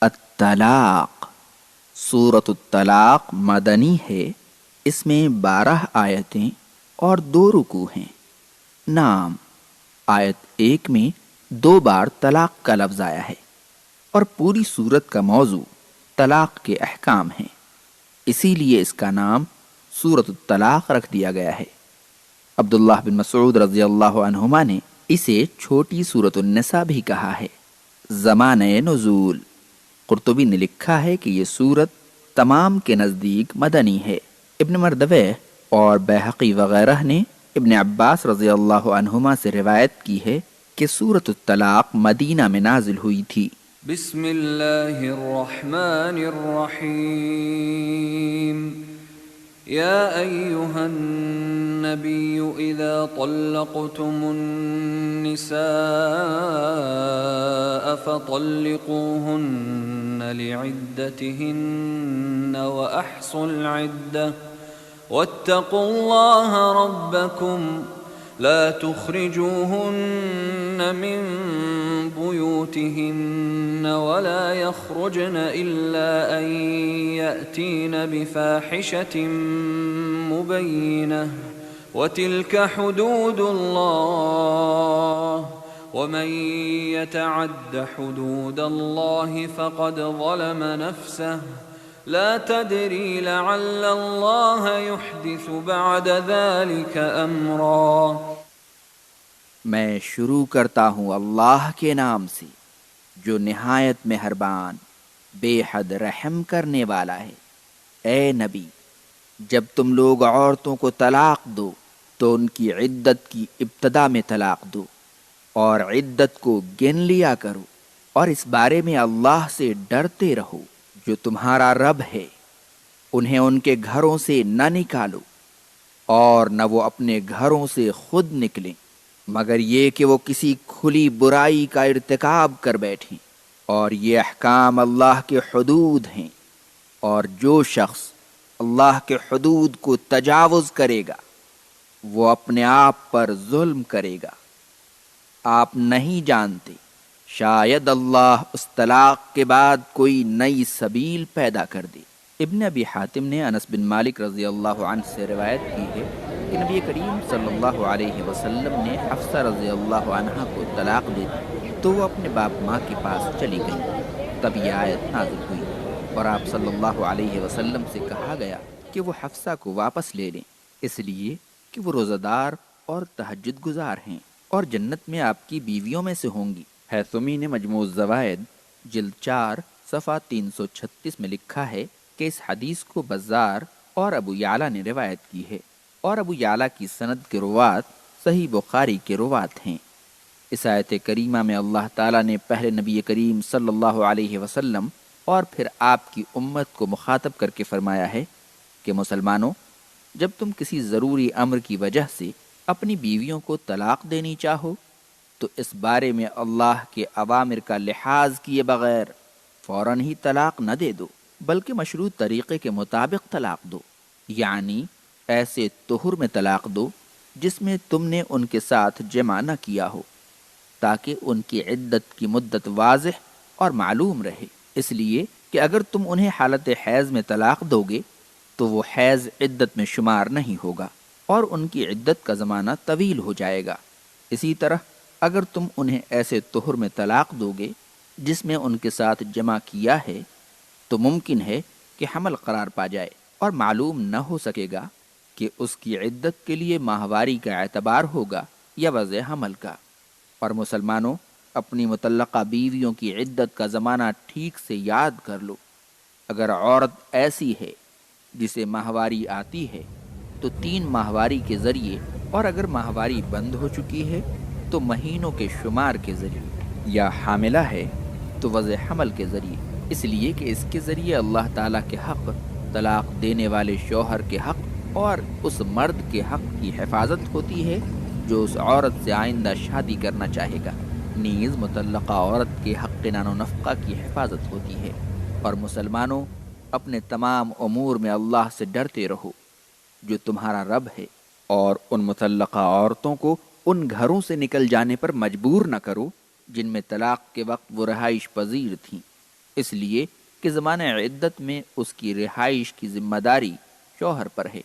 الطلاق سورۃ الطلاق مدنی ہے۔ اس میں 12 آیتیں اور 2 رکوع ہیں۔ نام: آیت 1 میں 2 بار طلاق کا لفظ آیا ہے اور پوری سورت کا موضوع طلاق کے احکام ہیں، اسی لیے اس کا نام سورۃ الطلاق رکھ دیا گیا ہے۔ عبداللہ بن مسعود رضی اللہ عنہما نے اسے چھوٹی سورۃ النساء بھی کہا ہے۔ زمانہ نزول: قرطبی نے لکھا ہے کہ یہ سورت تمام کے نزدیک مدنی ہے۔ ابن مردویہ اور بیہقی وغیرہ نے ابن عباس رضی اللہ عنہما سے روایت کی ہے کہ سورۃ الطلاق مدینہ میں نازل ہوئی تھی۔ بسم اللہ الرحمن الرحیم یا ایہا النبی اذا طلقتم النساء فطلقوهن لعدتهن وأحصوا العدة واتقوا الله ربكم لا تخرجوهن من بيوتهن ولا يخرجن إلا أن يأتين بفاحشة مبينة وتلك حدود الله ومن يتعد حدود الله فقد ظلم نفسه لا تدري لعل الله يحدث بعد ذلك امرا۔ میں شروع کرتا ہوں اللہ کے نام سے جو نہایت مہربان بے حد رحم کرنے والا ہے۔ اے نبی، جب تم لوگ عورتوں کو طلاق دو تو ان کی عدت کی ابتدا میں طلاق دو اور عدت کو گن لیا کرو، اور اس بارے میں اللہ سے ڈرتے رہو جو تمہارا رب ہے۔ انہیں ان کے گھروں سے نہ نکالو اور نہ وہ اپنے گھروں سے خود نکلیں، مگر یہ کہ وہ کسی کھلی برائی کا ارتکاب کر بیٹھیں، اور یہ احکام اللہ کے حدود ہیں، اور جو شخص اللہ کے حدود کو تجاوز کرے گا وہ اپنے آپ پر ظلم کرے گا۔ آپ نہیں جانتے شاید اللہ اس طلاق کے بعد کوئی نئی سبیل پیدا کر دے۔ ابن ابی حاتم نے انس بن مالک رضی اللہ عنہ سے روایت کی ہے کہ نبی کریم صلی اللہ علیہ وسلم نے حفصہ رضی اللہ عنہا کو طلاق دے دی تو وہ اپنے باپ ماں کے پاس چلی گئی۔ تب یہ آیت نازل ہوئی اور آپ صلی اللہ علیہ وسلم سے کہا گیا کہ وہ حفصہ کو واپس لے لیں، اس لیے کہ وہ روزہ دار اور تہجد گزار ہیں اور جنت میں آپ کی بیویوں میں سے ہوں گی۔ حیثمی نے مجموع الزوائد جلد 4 صفحہ 336 میں لکھا ہے کہ اس حدیث کو بزار اور ابو یعلا نے روایت کی ہے، اور ابو یعلا کی سند کے روات صحیح بخاری کے روات ہیں۔ اس آیت کریمہ میں اللہ تعالیٰ نے پہلے نبی کریم صلی اللہ علیہ وسلم اور پھر آپ کی امت کو مخاطب کر کے فرمایا ہے کہ مسلمانوں، جب تم کسی ضروری امر کی وجہ سے اپنی بیویوں کو طلاق دینی چاہو تو اس بارے میں اللہ کے اوامر کا لحاظ کیے بغیر فوراً ہی طلاق نہ دے دو، بلکہ مشروط طریقے کے مطابق طلاق دو، یعنی ایسے طہر میں طلاق دو جس میں تم نے ان کے ساتھ جمع نہ کیا ہو، تاکہ ان کی عدت کی مدت واضح اور معلوم رہے۔ اس لیے کہ اگر تم انہیں حالت حیض میں طلاق دو گے تو وہ حیض عدت میں شمار نہیں ہوگا اور ان کی عدت کا زمانہ طویل ہو جائے گا۔ اسی طرح اگر تم انہیں ایسے طہر میں طلاق دو گے جس میں ان کے ساتھ جمع کیا ہے تو ممکن ہے کہ حمل قرار پا جائے اور معلوم نہ ہو سکے گا کہ اس کی عدت کے لیے ماہواری کا اعتبار ہوگا یا وضع حمل کا۔ اور مسلمانوں، اپنی مطلقہ بیویوں کی عدت کا زمانہ ٹھیک سے یاد کر لو۔ اگر عورت ایسی ہے جسے ماہواری آتی ہے تو 3 ماہواری کے ذریعے، اور اگر ماہواری بند ہو چکی ہے تو مہینوں کے شمار کے ذریعے، یا حاملہ ہے تو وضع حمل کے ذریعے، اس لیے کہ اس کے ذریعے اللہ تعالیٰ کے حق، طلاق دینے والے شوہر کے حق اور اس مرد کے حق کی حفاظت ہوتی ہے جو اس عورت سے آئندہ شادی کرنا چاہے گا۔ نیز مطلقہ عورت کے حق نان و نفقہ کی حفاظت ہوتی ہے۔ اور مسلمانوں، اپنے تمام امور میں اللہ سے ڈرتے رہو جو تمہارا رب ہے، اور ان مطلقہ عورتوں کو ان گھروں سے نکل جانے پر مجبور نہ کرو جن میں طلاق کے وقت وہ رہائش پذیر تھیں، اس لیے کہ زمانہ عدت میں اس کی رہائش کی ذمہ داری شوہر پر ہے،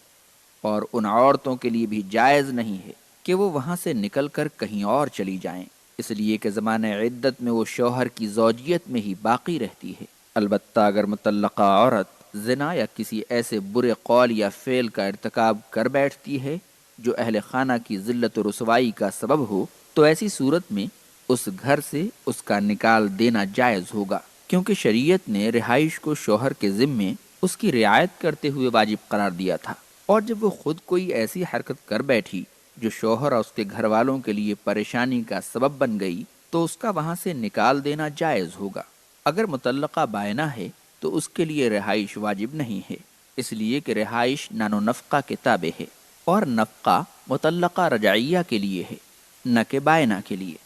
اور ان عورتوں کے لیے بھی جائز نہیں ہے کہ وہ وہاں سے نکل کر کہیں اور چلی جائیں، اس لیے کہ زمانہ عدت میں وہ شوہر کی زوجیت میں ہی باقی رہتی ہے۔ البتہ اگر مطلقہ عورت زنا یا کسی ایسے برے قول یا فعل کا ارتکاب کر بیٹھتی ہے جو اہل خانہ کی ذلت و رسوائی کا سبب ہو، تو ایسی صورت میں اس گھر سے اس کا نکال دینا جائز ہوگا، کیونکہ شریعت نے رہائش کو شوہر کے ذمے اس کی رعایت کرتے ہوئے واجب قرار دیا تھا، اور جب وہ خود کوئی ایسی حرکت کر بیٹھی جو شوہر اور اس کے گھر والوں کے لیے پریشانی کا سبب بن گئی، تو اس کا وہاں سے نکال دینا جائز ہوگا۔ اگر مطلقہ بائنہ ہے تو اس کے لیے رہائش واجب نہیں ہے، اس لیے کہ رہائش نان و نفقہ کے تابع ہے، اور نفقہ مطلقہ رجعیہ کے لیے ہے، نہ کہ بائنہ کے لیے۔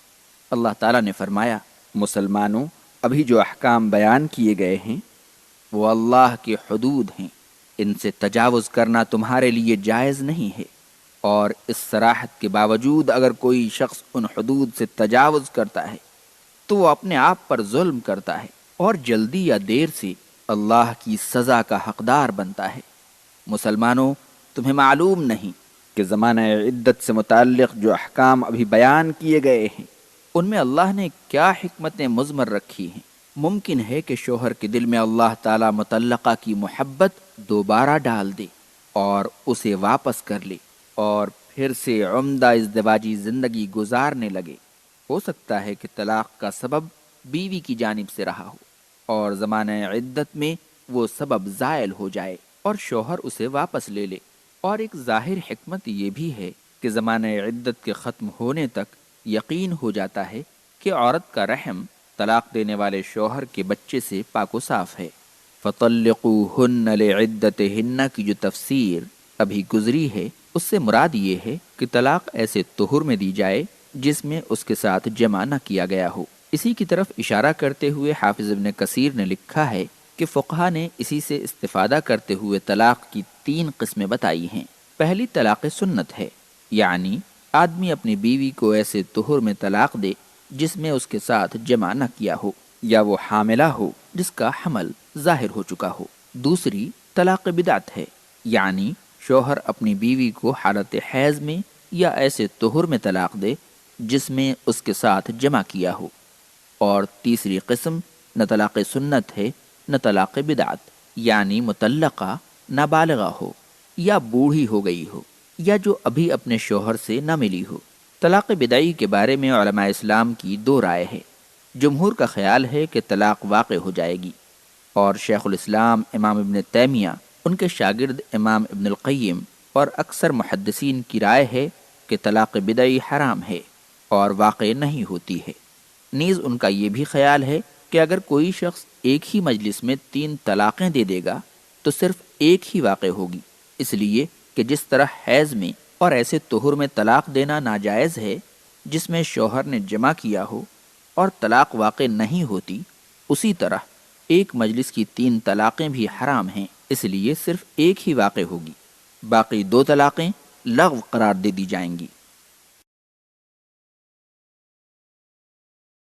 اللہ تعالیٰ نے فرمایا، مسلمانوں، ابھی جو احکام بیان کیے گئے ہیں وہ اللہ کی حدود ہیں، ان سے تجاوز کرنا تمہارے لیے جائز نہیں ہے، اور اس صراحت کے باوجود اگر کوئی شخص ان حدود سے تجاوز کرتا ہے تو وہ اپنے آپ پر ظلم کرتا ہے، اور جلدی یا دیر سے اللہ کی سزا کا حقدار بنتا ہے۔ مسلمانوں، تمہیں معلوم نہیں کہ زمانہ عدت سے متعلق جو احکام ابھی بیان کیے گئے ہیں ان میں اللہ نے کیا حکمتیں مضمر رکھی ہیں؟ ممکن ہے کہ شوہر کے دل میں اللہ تعالیٰ مطلقہ کی محبت دوبارہ ڈال دے اور اسے واپس کر لے، اور پھر سے عمدہ ازدواجی زندگی گزارنے لگے۔ ہو سکتا ہے کہ طلاق کا سبب بیوی کی جانب سے رہا ہو، اور زمانہ عدت میں وہ سبب زائل ہو جائے اور شوہر اسے واپس لے لے۔ اور ایک ظاہر حکمت یہ بھی ہے کہ زمانہ عدت کے ختم ہونے تک یقین ہو جاتا ہے کہ عورت کا رحم طلاق دینے والے شوہر کے بچے سے پاک و صاف ہے۔ فَطَلِّقُوهُنَّ لِعِدَّتِهِنَّ کی جو تفسیر ابھی گزری ہے، اس سے مراد یہ ہے کہ طلاق ایسے طہر میں دی جائے جس میں اس کے ساتھ جمع نہ کیا گیا ہو۔ اسی کی طرف اشارہ کرتے ہوئے حافظ ابن کثیر نے لکھا ہے کہ فقہا نے اسی سے استفادہ کرتے ہوئے طلاق کی 3 قسمیں بتائی ہیں۔ پہلی طلاق سنت ہے، یعنی آدمی اپنی بیوی کو ایسے طہر میں طلاق دے جس میں اس کے ساتھ جمع نہ کیا ہو، یا وہ حاملہ ہو جس کا حمل ظاہر ہو چکا ہو۔ دوسری طلاق بدعت ہے، یعنی شوہر اپنی بیوی کو حالت حیض میں یا ایسے طہر میں طلاق دے جس میں اس کے ساتھ جمع کیا ہو۔ اور تیسری قسم نہ طلاق سنت ہے نہ طلاق بدعت، یعنی مطلقہ نابالغہ ہو یا بوڑھی ہو گئی ہو یا جو ابھی اپنے شوہر سے نہ ملی ہو۔ طلاق بدعی کے بارے میں علماء اسلام کی 2 رائے ہے۔ جمہور کا خیال ہے کہ طلاق واقع ہو جائے گی، اور شیخ الاسلام امام ابن تیمیہ، ان کے شاگرد امام ابن القیم اور اکثر محدثین کی رائے ہے کہ طلاق بدعی حرام ہے اور واقع نہیں ہوتی ہے۔ نیز ان کا یہ بھی خیال ہے کہ اگر کوئی شخص ایک ہی مجلس میں 3 طلاقیں دے دے گا تو صرف ایک ہی واقع ہوگی، اس لیے کہ جس طرح حیض میں اور ایسے طہر میں طلاق دینا ناجائز ہے جس میں شوہر نے جمع کیا ہو اور طلاق واقع نہیں ہوتی، اسی طرح ایک مجلس کی 3 طلاقیں بھی حرام ہیں، اس لیے صرف ایک ہی واقع ہوگی، باقی 2 طلاقیں لغو قرار دے دی جائیں گی۔